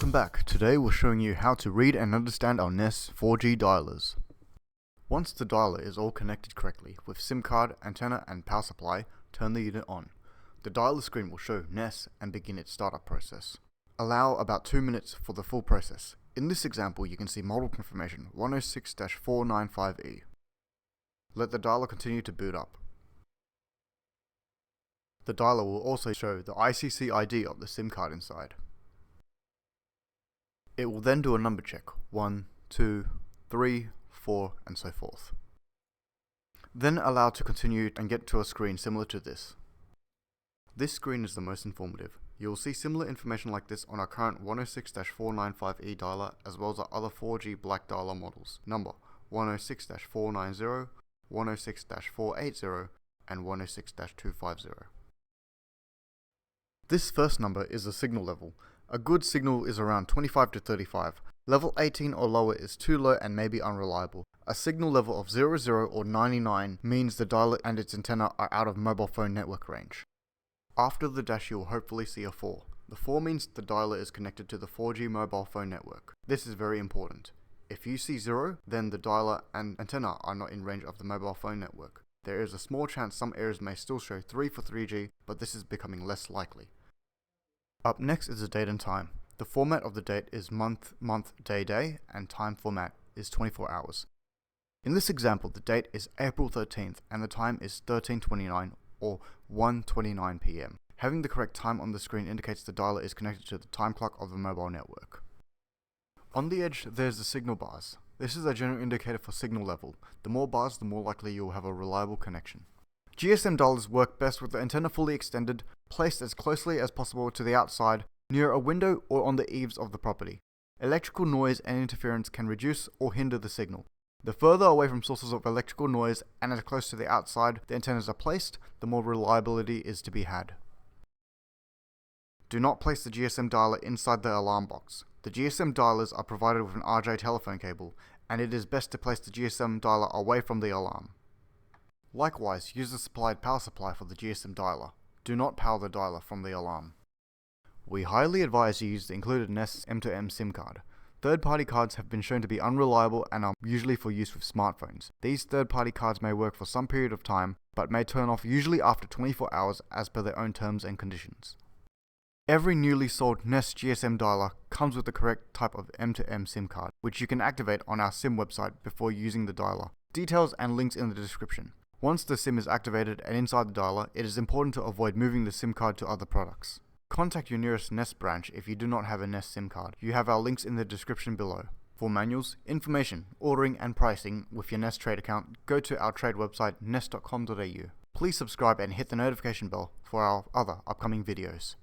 Welcome back. Today we're showing you how to read and understand our Ness 4G dialers. Once the dialer is all connected correctly with SIM card, antenna and power supply, turn the unit on. The dialer screen will show Ness and begin its startup process. Allow about 2 minutes for the full process. In this example you can see model confirmation 106-495E. Let the dialer continue to boot up. The dialer will also show the ICC ID of the SIM card inside. It will then do a number check, 1, 2, 3, 4 and so forth. Then allow to continue and get to a screen similar to this. This screen is the most informative. You will see similar information like this on our current 106-495E dialer as well as our other 4G black dialer models, number 106-490, 106-480 and 106-250. This first number is a signal level. A good signal is around 25 to 35. Level 18 or lower is too low and may be unreliable. A signal level of 00 or 99 means the dialer and its antenna are out of mobile phone network range. After the dash you will hopefully see a 4. The 4 means the dialer is connected to the 4G mobile phone network. This is very important. If you see 0, then the dialer and antenna are not in range of the mobile phone network. There is a small chance some areas may still show 3 for 3G, but this is becoming less likely. Up next is the date and time. The format of the date is month, day, and time format is 24 hours. In this example, the date is April 13th and the time is 13:29 or 1:29 PM. Having the correct time on the screen indicates the dialer is connected to the time clock of the mobile network. On the edge, there's the signal bars. This is a general indicator for signal level. The more bars, the more likely you will have a reliable connection. GSM dialers work best with the antenna fully extended, placed as closely as possible to the outside, near a window or on the eaves of the property. Electrical noise and interference can reduce or hinder the signal. The further away from sources of electrical noise and as close to the outside the antennas are placed, the more reliability is to be had. Do not place the GSM dialer inside the alarm box. The GSM dialers are provided with an RJ telephone cable, and it is best to place the GSM dialer away from the alarm. Likewise, use the supplied power supply for the GSM dialer. Do not power the dialer from the alarm. We highly advise you use the included Ness M2M SIM card. Third-party cards have been shown to be unreliable and are usually for use with smartphones. These third-party cards may work for some period of time, but may turn off usually after 24 hours as per their own terms and conditions. Every newly sold Ness GSM dialer comes with the correct type of M2M SIM card, which you can activate on our SIM website before using the dialer. Details and links in the description. Once the SIM is activated and inside the dialer, it is important to avoid moving the SIM card to other products. Contact your nearest Ness branch if you do not have a Ness SIM card. You have our links in the description below. For manuals, information, ordering and pricing with your Ness Trade account, go to our trade website ness.com.au. Please subscribe and hit the notification bell for our other upcoming videos.